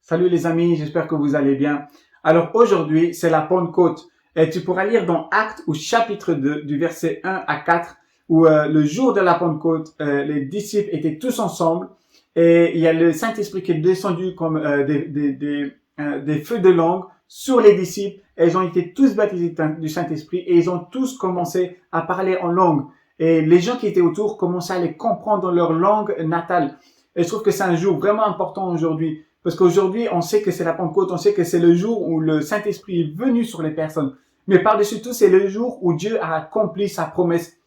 Salut les amis, j'espère que vous allez bien. Alors aujourd'hui, c'est la Pentecôte et tu pourras lire dans Actes au chapitre 2 du verset 1 à 4 où le jour de la Pentecôte, les disciples étaient tous ensemble et il y a le Saint-Esprit qui est descendu comme des feux de langue sur les disciples et ils ont été tous baptisés du Saint-Esprit et ils ont tous commencé à parler en langue. Et les gens qui étaient autour commençaient à les comprendre dans leur langue natale. Et je trouve que c'est un jour vraiment important aujourd'hui. Parce qu'aujourd'hui, on sait que c'est la Pentecôte, on sait que c'est le jour où le Saint-Esprit est venu sur les personnes. Mais par-dessus tout, c'est le jour où Dieu a accompli sa promesse.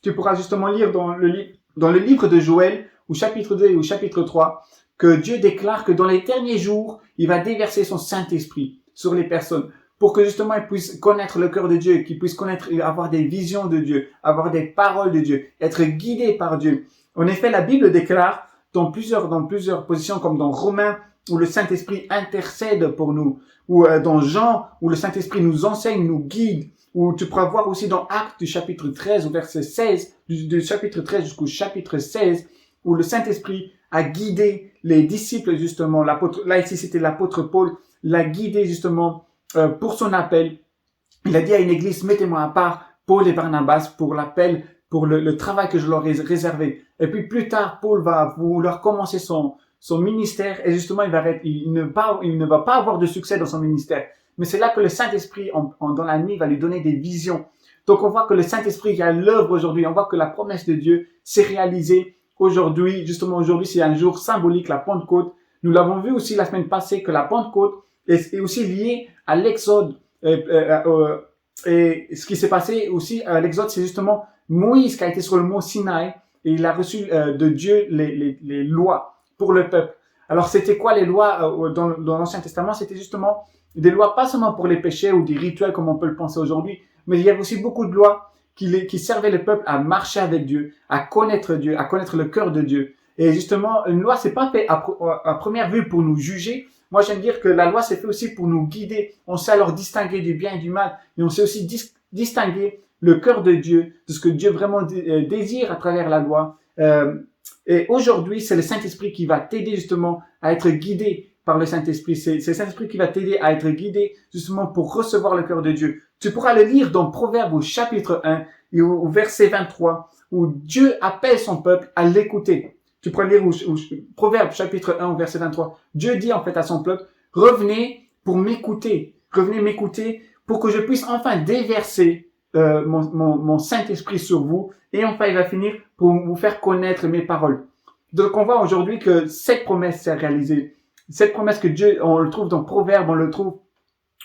Tu pourras justement lire dans le livre de Joël, au chapitre 2 et au chapitre 3, que Dieu déclare que dans les derniers jours, il va déverser son Saint-Esprit sur les personnes pour que justement ils puissent connaître le cœur de Dieu, qu'ils puissent avoir des visions de Dieu, avoir des paroles de Dieu, être guidés par Dieu. En effet, la Bible déclare dans plusieurs positions, comme dans Romains, où le Saint-Esprit intercède pour nous, ou dans Jean, où le Saint-Esprit nous enseigne, nous guide, ou tu pourras voir aussi dans Actes du chapitre 13 au verset 16, du chapitre 13 jusqu'au chapitre 16, où le Saint-Esprit a guidé les disciples justement, là ici c'était l'apôtre Paul, l'a guidé justement pour son appel. Il a dit à une église, mettez-moi à part Paul et Barnabas pour l'appel, pour le travail que je leur ai réservé. Et puis plus tard, Paul va vouloir commencer son ministère et justement il ne va pas avoir de succès dans son ministère. Mais c'est là que le Saint-Esprit dans la nuit va lui donner des visions. Donc on voit que le Saint-Esprit est à l'œuvre aujourd'hui. On voit que la promesse de Dieu s'est réalisée aujourd'hui. Justement aujourd'hui c'est un jour symbolique, la Pentecôte. Nous l'avons vu aussi la semaine passée que la Pentecôte est aussi liée à l'Exode. Et ce qui s'est passé aussi à l'Exode, c'est justement Moïse qui a été sur le mont Sinaï et il a reçu de Dieu les lois pour le peuple. Alors, c'était quoi les lois dans l'Ancien Testament? C'était justement des lois pas seulement pour les péchés ou des rituels comme on peut le penser aujourd'hui, mais il y avait aussi beaucoup de lois qui servaient le peuple à marcher avec Dieu, à connaître le cœur de Dieu. Et justement, une loi, c'est pas fait à première vue pour nous juger. Moi, j'aime dire que la loi, c'est fait aussi pour nous guider. On sait alors distinguer du bien et du mal. Et on sait aussi distinguer le cœur de Dieu, de ce que Dieu vraiment désire à travers la loi. Et aujourd'hui, c'est le Saint-Esprit qui va t'aider justement à être guidé par le Saint-Esprit. C'est le Saint-Esprit qui va t'aider à être guidé justement pour recevoir le cœur de Dieu. Tu pourras le lire dans Proverbes au chapitre 1 et au verset 23 où Dieu appelle son peuple à l'écouter. Tu pourras lire au Proverbes chapitre 1 au verset 23. Dieu dit en fait à son peuple, revenez pour m'écouter. Revenez m'écouter pour que je puisse enfin déverser mon Saint-Esprit sur vous. Et enfin, il va finir pour vous faire connaître mes paroles. Donc, on voit aujourd'hui que cette promesse s'est réalisée. Cette promesse que Dieu, on le trouve dans Proverbes, on le trouve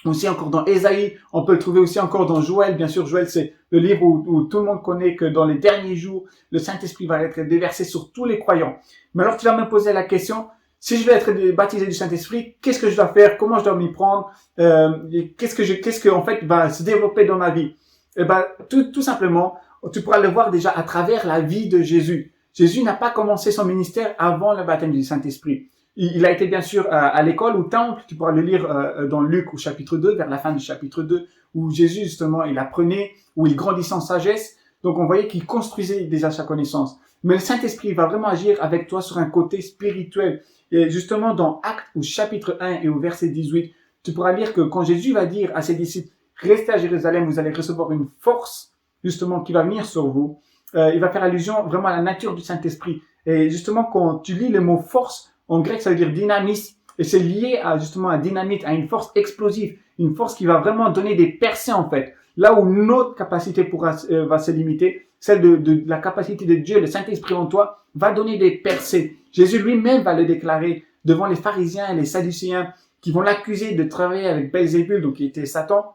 aussi encore dans Ésaïe, on peut le trouver aussi encore dans Joël. Bien sûr, Joël, c'est le livre où tout le monde connaît que dans les derniers jours, le Saint-Esprit va être déversé sur tous les croyants. Mais alors, tu vas me poser la question, si je veux être baptisé du Saint-Esprit, qu'est-ce que je dois faire? Comment je dois m'y prendre? Qu'est-ce que en fait va se développer dans ma vie? Eh ben, tout simplement, tu pourras le voir déjà à travers la vie de Jésus. Jésus n'a pas commencé son ministère avant le baptême du Saint-Esprit. Il a été bien sûr à l'école, au temple, tu pourras le lire dans Luc au chapitre 2, vers la fin du chapitre 2, où Jésus justement, il apprenait, où il grandissait en sagesse. Donc on voyait qu'il construisait déjà sa connaissance. Mais le Saint-Esprit va vraiment agir avec toi sur un côté spirituel. Et justement dans Actes au chapitre 1 et au verset 18, tu pourras lire que quand Jésus va dire à ses disciples, restez à Jérusalem, vous allez recevoir une force justement qui va venir sur vous. Il va faire allusion vraiment à la nature du Saint-Esprit. Et justement, quand tu lis le mot force, en grec, ça veut dire dynamisme. Et c'est lié à justement à dynamite, à une force explosive. Une force qui va vraiment donner des percées en fait. Là où notre capacité va se limiter, celle de la capacité de Dieu, le Saint-Esprit en toi, va donner des percées. Jésus lui-même va le déclarer devant les pharisiens et les sadducéens qui vont l'accuser de travailler avec Belzébul, donc qui était Satan,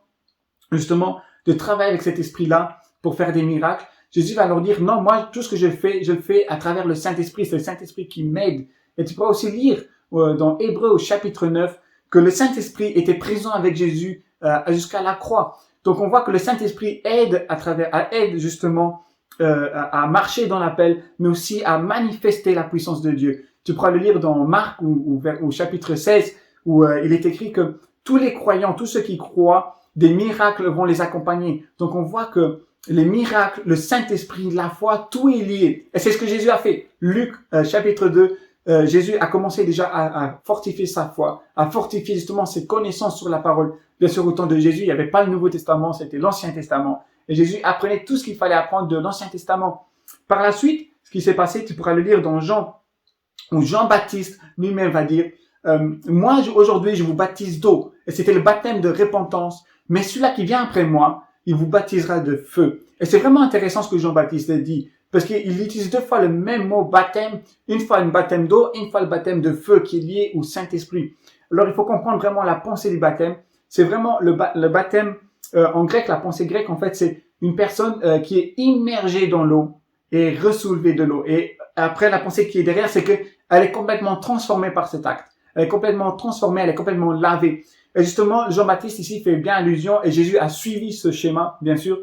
justement, de travailler avec cet esprit-là pour faire des miracles. Jésus va leur dire, non, moi, tout ce que je le fais à travers le Saint-Esprit. C'est le Saint-Esprit qui m'aide. Et tu pourras aussi lire dans Hébreux au chapitre 9 que le Saint-Esprit était présent avec Jésus jusqu'à la croix. Donc on voit que le Saint-Esprit aide justement à marcher dans l'appel, mais aussi à manifester la puissance de Dieu. Tu pourras le lire dans Marc au chapitre 16 où il est écrit que tous les croyants, tous ceux qui croient, des miracles vont les accompagner. Donc on voit que les miracles, le Saint-Esprit, la foi, tout est lié. Et c'est ce que Jésus a fait. Luc chapitre 2, Jésus a commencé déjà à fortifier sa foi, à fortifier justement ses connaissances sur la parole. Bien sûr, au temps de Jésus, il n'y avait pas le Nouveau Testament, c'était l'Ancien Testament. Et Jésus apprenait tout ce qu'il fallait apprendre de l'Ancien Testament. Par la suite, ce qui s'est passé, tu pourras le lire dans Jean, où Jean-Baptiste lui-même va dire, moi aujourd'hui je vous baptise d'eau, et c'était le baptême de repentance, mais celui-là qui vient après moi, il vous baptisera de feu. Et c'est vraiment intéressant ce que Jean-Baptiste dit, parce qu'il utilise deux fois le même mot baptême, une fois le baptême d'eau, une fois le baptême de feu qui est lié au Saint-Esprit. Alors il faut comprendre vraiment la pensée du baptême. C'est vraiment le baptême, en grec, la pensée grecque en fait, c'est une personne qui est immergée dans l'eau et ressoulevée de l'eau. Et après la pensée qui est derrière, c'est que elle est complètement transformée par cet acte. Elle est complètement transformée, elle est complètement lavée. Et justement, Jean-Baptiste ici fait bien allusion, et Jésus a suivi ce schéma, bien sûr.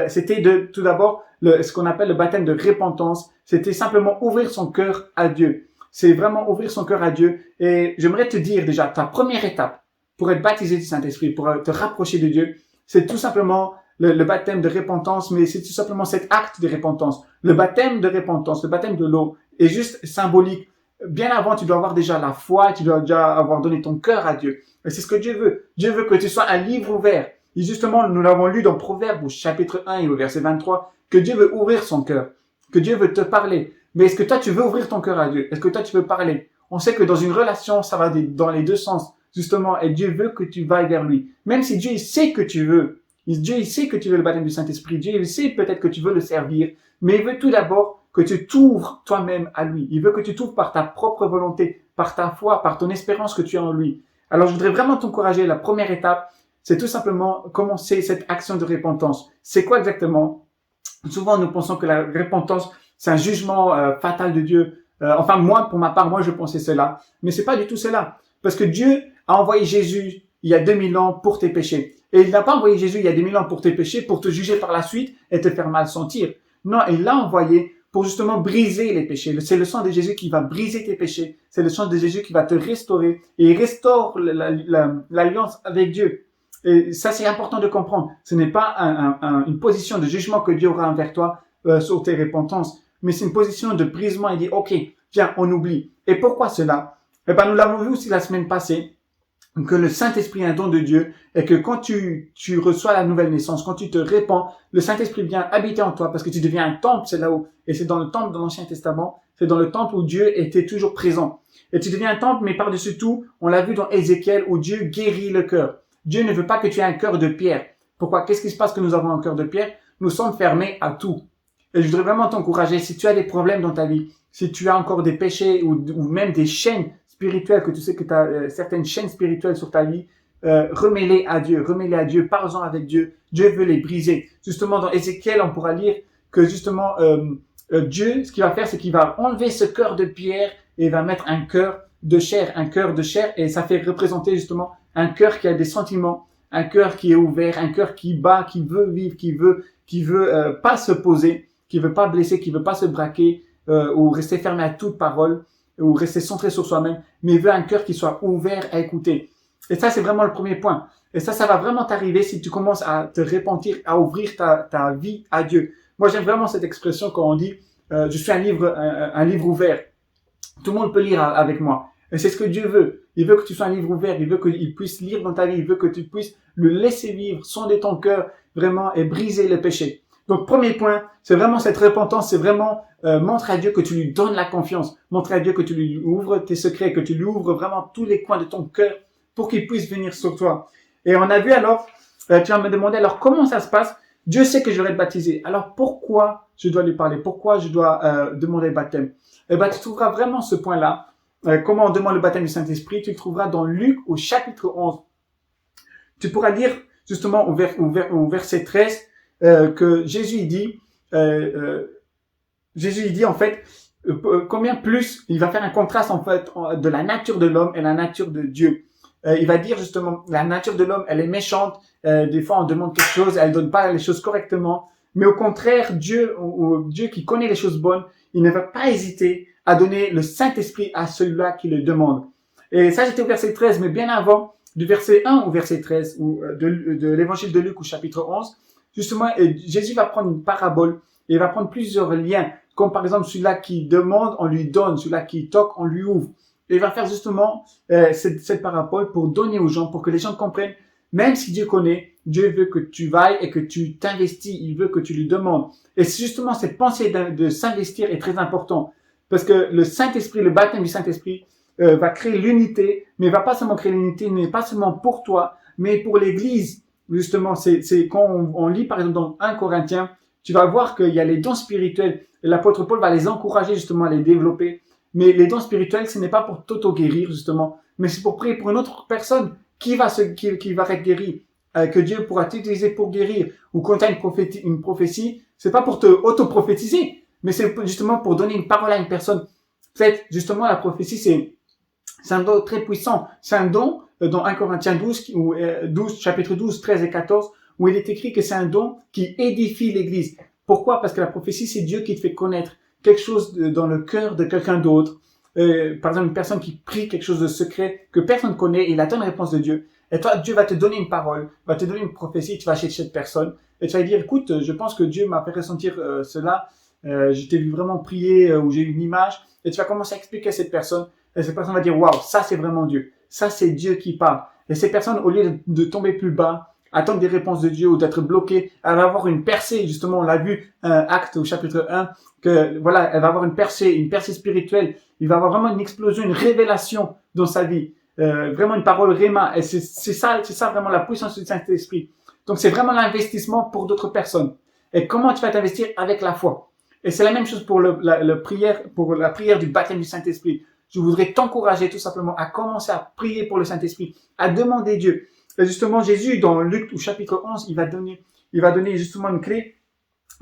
C'était tout d'abord ce qu'on appelle le baptême de repentance. C'était simplement ouvrir son cœur à Dieu. C'est vraiment ouvrir son cœur à Dieu. Et j'aimerais te dire déjà, ta première étape pour être baptisé du Saint-Esprit, pour te rapprocher de Dieu, c'est tout simplement le baptême de repentance, mais c'est tout simplement cet acte de repentance. Le baptême de repentance, le baptême de l'eau, est juste symbolique. Bien avant, tu dois avoir déjà la foi, tu dois déjà avoir donné ton cœur à Dieu. Et c'est ce que Dieu veut. Dieu veut que tu sois un livre ouvert. Et justement, nous l'avons lu dans Proverbes, au chapitre 1 et au verset 23, que Dieu veut ouvrir son cœur, que Dieu veut te parler. Mais est-ce que toi, tu veux ouvrir ton cœur à Dieu? Est-ce que toi, tu veux parler? On sait que dans une relation, ça va dans les deux sens, justement, et Dieu veut que tu vailles vers lui. Même si Dieu, il sait que tu veux, Dieu, il sait que tu veux le baptême du Saint-Esprit, Dieu, il sait peut-être que tu veux le servir, mais il veut tout d'abord que tu t'ouvres toi-même à lui. Il veut que tu t'ouvres par ta propre volonté, par ta foi, par ton espérance que tu as en lui. Alors, je voudrais vraiment t'encourager. La première étape, c'est tout simplement commencer cette action de repentance. C'est quoi exactement? Souvent, nous pensons que la repentance, c'est un jugement fatal de Dieu. Enfin, moi, pour ma part, moi, je pensais cela. Mais c'est pas du tout cela. Parce que Dieu a envoyé Jésus il y a 2000 ans pour tes péchés. Et il n'a pas envoyé Jésus il y a 2000 ans pour tes péchés, pour te juger par la suite et te faire mal sentir. Non, il l'a envoyé pour justement briser les péchés. C'est le sang de Jésus qui va briser tes péchés. C'est le sang de Jésus qui va te restaurer. Et il restaure l'alliance avec Dieu. Et ça, c'est important de comprendre. Ce n'est pas une position de jugement que Dieu aura envers toi sur tes repentances, mais c'est une position de brisement. Il dit, OK, viens, on oublie. Et pourquoi cela? Eh ben, nous l'avons vu aussi la semaine passée, que le Saint-Esprit est un don de Dieu et que quand tu reçois la nouvelle naissance, quand tu te répands, le Saint-Esprit vient habiter en toi parce que tu deviens un temple, c'est là où, et c'est dans le temple de l'Ancien Testament, c'est dans le temple où Dieu était toujours présent. Et tu deviens un temple, mais par-dessus tout, on l'a vu dans Ézéchiel où Dieu guérit le cœur. Dieu ne veut pas que tu aies un cœur de pierre. Pourquoi? Qu'est-ce qui se passe que nous avons un cœur de pierre? Nous sommes fermés à tout. Et je voudrais vraiment t'encourager, si tu as des problèmes dans ta vie, si tu as encore des péchés ou même des chaînes spirituelles, que tu sais que tu as certaines chaînes spirituelles sur ta vie, remets-les à Dieu, parle-en avec Dieu. Dieu veut les briser. Justement, dans Ézéchiel, on pourra lire que justement, Dieu, ce qu'il va faire, c'est qu'il va enlever ce cœur de pierre et il va mettre un cœur de chair, et ça fait représenter justement un cœur qui a des sentiments, un cœur qui est ouvert, un cœur qui bat, qui veut vivre, qui veut pas se poser, qui veut pas blesser, qui veut pas se braquer, ou rester fermé à toute parole, ou rester centré sur soi-même, mais il veut un cœur qui soit ouvert à écouter. Et ça, c'est vraiment le premier point. Et ça va vraiment t'arriver si tu commences à te repentir, à ouvrir ta vie à Dieu. Moi, j'aime vraiment cette expression quand on dit je suis un livre ouvert. Tout le monde peut lire avec moi. Et c'est ce que Dieu veut. Il veut que tu sois un livre ouvert. Il veut qu'il puisse lire dans ta vie. Il veut que tu puisses le laisser vivre, sonder ton cœur vraiment et briser le péché. Donc, premier point, c'est vraiment cette repentance. C'est vraiment montrer à Dieu que tu lui donnes la confiance. Montrer à Dieu que tu lui ouvres tes secrets, que tu lui ouvres vraiment tous les coins de ton cœur pour qu'il puisse venir sur toi. Et on a vu alors, tu vas me demander alors comment ça se passe. Dieu sait que je vais être baptisé. Alors pourquoi je dois lui parler? Pourquoi je dois demander le baptême? Eh ben, tu trouveras vraiment ce point-là. Comment on demande le baptême du Saint-Esprit? Tu le trouveras dans Luc au chapitre 11. Tu pourras lire justement au verset 13 que Jésus dit en fait combien plus il va faire un contraste en fait de la nature de l'homme et la nature de Dieu. Il va dire justement la nature de l'homme elle est méchante. Des fois on demande quelque chose, elle donne pas les choses correctement. Mais au contraire, Dieu qui connaît les choses bonnes, il ne va pas hésiter à donner le Saint-Esprit à celui-là qui le demande. Et ça, j'étais au verset 13, mais bien avant, du verset 1 au verset 13, ou de l'évangile de Luc au chapitre 11, justement, Jésus va prendre une parabole et il va prendre plusieurs liens Comme par exemple, celui-là qui demande, on lui donne. Celui-là qui toque, on lui ouvre. Et il va faire justement cette parabole pour donner aux gens, pour que les gens comprennent, même si Dieu connaît, Dieu veut que tu vailles et que tu t'investis, il veut que tu lui demandes. Et justement, cette pensée de s'investir est très importante, parce que le Saint-Esprit, le baptême du Saint-Esprit va créer l'unité, mais va pas seulement créer l'unité, mais pas seulement pour toi, mais pour l'Église. Justement, c'est quand on lit par exemple dans 1 Corinthiens, tu vas voir qu'il y a les dons spirituels, et l'apôtre Paul va les encourager justement à les développer. Mais les dons spirituels, ce n'est pas pour t'auto-guérir, justement, mais c'est pour prier pour une autre personne qui va être guérie, que Dieu pourra t'utiliser pour guérir. Ou quand tu as une prophétie, c'est pas pour te auto-prophétiser, mais c'est justement pour donner une parole à une personne. En fait, justement, la prophétie, c'est un don très puissant. C'est un don, dans 1 Corinthiens 12, chapitre 12, 13 et 14, où il est écrit que c'est un don qui édifie l'Église. Pourquoi? Parce que la prophétie, c'est Dieu qui te fait connaître quelque chose dans le cœur de quelqu'un d'autre. Par exemple, une personne qui prie quelque chose de secret que personne ne connaît, et il attend une réponse de Dieu. Et toi, Dieu va te donner une parole, va te donner une prophétie, tu vas chez cette personne, et tu vas lui dire, écoute, je pense que Dieu m'a fait ressentir cela, je t'ai vu vraiment prier, ou j'ai eu une image, et tu vas commencer à expliquer à cette personne, et cette personne va dire, waouh, ça c'est vraiment Dieu, ça c'est Dieu qui parle. Et cette personne, au lieu de tomber plus bas, attendre des réponses de Dieu ou d'être bloquée, elle va avoir une percée, justement, on l'a vu, Acte au chapitre 1, que voilà, elle va avoir une percée spirituelle, il va avoir vraiment une explosion, une révélation dans sa vie, vraiment une parole réma, et c'est ça vraiment la puissance du Saint-Esprit. Donc c'est vraiment l'investissement pour d'autres personnes. Et comment tu vas t'investir? Avec la foi. Et c'est la même chose pour la prière du baptême du Saint-Esprit. Je voudrais t'encourager tout simplement à commencer à prier pour le Saint-Esprit, à demander Dieu. Et justement, Jésus, dans Luc au chapitre 11, il va donner justement une clé,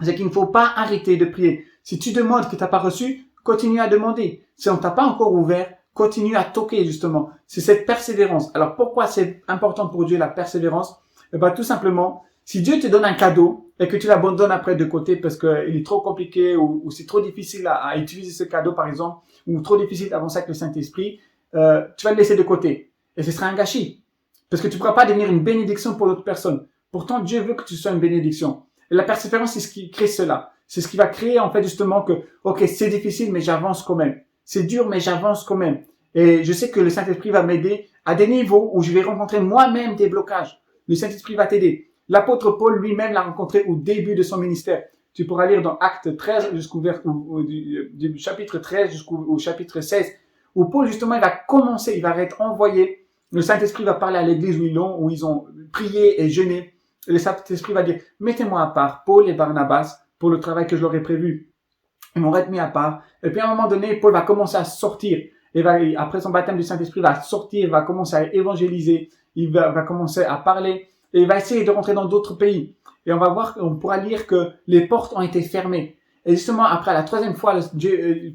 c'est qu'il ne faut pas arrêter de prier. Si tu demandes que tu n'as pas reçu, continue à demander. Si on ne t'a pas encore ouvert, continue à toquer justement. C'est cette persévérance. Alors pourquoi c'est important pour Dieu la persévérance? Eh ben, tout simplement, si Dieu te donne un cadeau et que tu l'abandonnes après de côté parce qu'il est trop compliqué ou c'est trop difficile à utiliser ce cadeau par exemple, ou trop difficile d'avancer avec le Saint-Esprit, tu vas le laisser de côté. Et ce sera un gâchis. Parce que tu ne pourras pas devenir une bénédiction pour d'autres personnes. Pourtant, Dieu veut que tu sois une bénédiction. Et la persévérance, c'est ce qui crée cela. C'est ce qui va créer, en fait, justement que, ok, c'est difficile, mais j'avance quand même. C'est dur, mais j'avance quand même. Et je sais que le Saint-Esprit va m'aider à des niveaux où je vais rencontrer moi-même des blocages. Le Saint-Esprit va t'aider. L'apôtre Paul lui-même l'a rencontré au début de son ministère. Tu pourras lire dans Acte 13 du chapitre 13 jusqu'au chapitre 16, où Paul, justement, il va être envoyé. Le Saint-Esprit va parler à l'église où ils ont prié et jeûné. Et le Saint-Esprit va dire, mettez-moi à part Paul et Barnabas pour le travail que je leur ai prévu. Ils m'ont mis à part. Et puis à un moment donné, Paul va commencer à sortir. Et après son baptême du Saint-Esprit, il va sortir, il va commencer à évangéliser, il va commencer à parler. Et il va essayer de rentrer dans d'autres pays. Et on pourra lire que les portes ont été fermées. Et justement, après la troisième fois,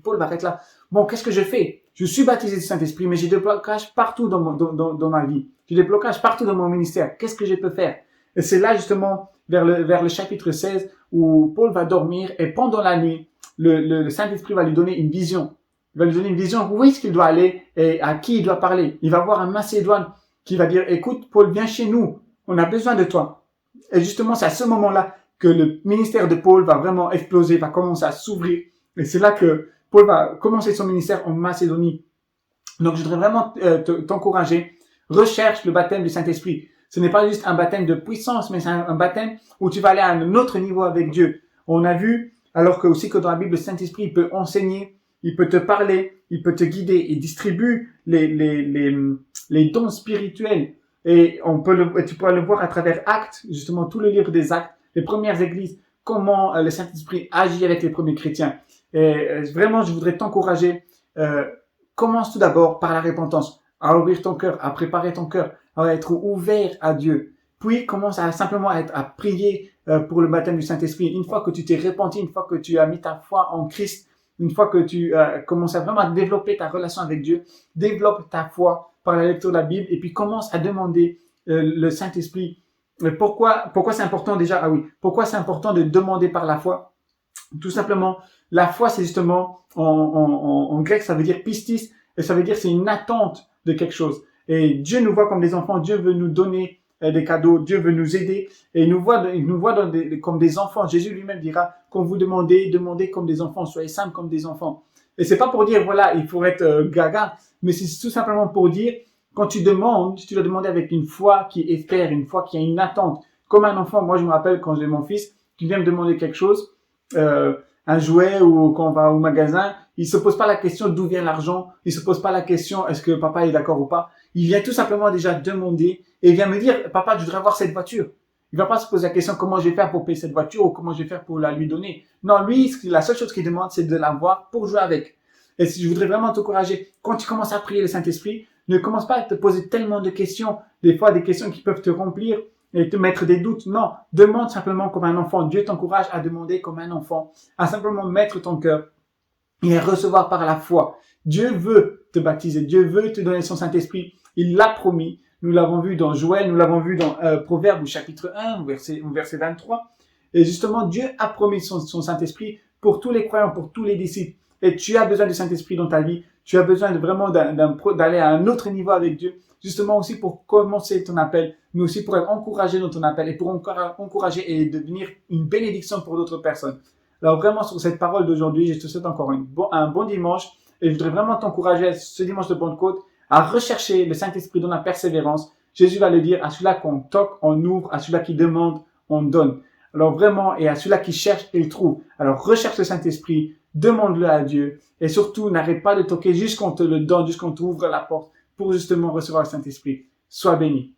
Paul va être là. Bon, qu'est-ce que je fais? Je suis baptisé du Saint-Esprit, mais j'ai des blocages partout dans ma vie. J'ai des blocages partout dans mon ministère. Qu'est-ce que je peux faire? Et c'est là, justement, vers le chapitre 16, où Paul va dormir et pendant la nuit, le Saint-Esprit va lui donner une vision. Il va lui donner une vision où est-ce qu'il doit aller et à qui il doit parler. Il va voir un Macédoine qui va dire, écoute, Paul, viens chez nous. On a besoin de toi. Et justement, c'est à ce moment-là que le ministère de Paul va vraiment exploser, va commencer à s'ouvrir. Et c'est là que Paul va commencer son ministère en Macédonie. Donc, je voudrais vraiment t'encourager. Recherche le baptême du Saint-Esprit. Ce n'est pas juste un baptême de puissance, mais c'est un baptême où tu vas aller à un autre niveau avec Dieu. On a vu, alors que aussi que dans la Bible, le Saint-Esprit, il peut enseigner, il peut te parler, il peut te guider et distribue les dons spirituels. Et tu pourras le voir à travers Actes, justement tout le livre des Actes, les premières églises, comment le Saint-Esprit agit avec les premiers chrétiens. Et vraiment, je voudrais t'encourager. Commence tout d'abord par la repentance, à ouvrir ton cœur, à préparer ton cœur, à être ouvert à Dieu. Puis commence à prier pour le baptême du Saint-Esprit. Une fois que tu t'es repenti, une fois que tu as mis ta foi en Christ, une fois que tu commences à vraiment développer ta relation avec Dieu, développe ta foi par la lecture de la Bible et puis commence à demander le Saint-Esprit. Pourquoi c'est important déjà? Ah oui, pourquoi c'est important de demander par la foi? Tout simplement, la foi, c'est justement, en grec, ça veut dire pistis, et ça veut dire c'est une attente de quelque chose. Et Dieu nous voit comme des enfants, Dieu veut nous donner des cadeaux. Dieu veut nous aider et il nous voit comme des enfants. Jésus lui-même dira, quand vous demandez comme des enfants, soyez simples comme des enfants. Et c'est pas pour dire, voilà, il faut être gaga, mais c'est tout simplement pour dire, quand tu demandes, tu dois demander avec une foi qui espère, une foi qui a une attente. Comme un enfant, moi je me rappelle quand j'ai mon fils qui vient me demander quelque chose, un jouet ou quand on va au magasin, il se pose pas la question d'où vient l'argent, il se pose pas la question est-ce que papa est d'accord ou pas. Il vient tout simplement déjà demander et il vient me dire papa je voudrais avoir cette voiture. Il va pas se poser la question comment je vais faire pour payer cette voiture ou comment je vais faire pour la lui donner. Non, lui la seule chose qu'il demande c'est de l'avoir pour jouer avec. Et si je voudrais vraiment t'encourager, quand tu commences à prier le Saint-Esprit, ne commence pas à te poser tellement de questions, des fois des questions qui peuvent te remplir et te mettre des doutes. Non, demande simplement comme un enfant. Dieu t'encourage à demander comme un enfant, à simplement mettre ton cœur et à recevoir par la foi. Dieu veut te baptiser, Dieu veut te donner son Saint-Esprit. Il l'a promis. Nous l'avons vu dans Joël, nous l'avons vu dans Proverbes au chapitre 1, verset 23. Et justement, Dieu a promis son Saint-Esprit pour tous les croyants, pour tous les disciples. Et tu as besoin du Saint-Esprit dans ta vie. Tu as besoin d'aller à un autre niveau avec Dieu. Justement aussi pour commencer ton appel, mais aussi pour être encouragé dans ton appel et pour encourager et devenir une bénédiction pour d'autres personnes. Alors vraiment sur cette parole d'aujourd'hui, je te souhaite encore un bon dimanche et je voudrais vraiment t'encourager ce dimanche de Pentecôte à rechercher le Saint-Esprit dans la persévérance. Jésus va le dire, à celui-là qu'on toque, on ouvre, à celui-là qui demande, on donne. Alors vraiment, et à celui-là qui cherche, il trouve. Alors recherche le Saint-Esprit, demande-le à Dieu et surtout n'arrête pas de toquer jusqu'on te le donne, jusqu'on t'ouvre la porte pour justement recevoir le Saint-Esprit. Sois béni.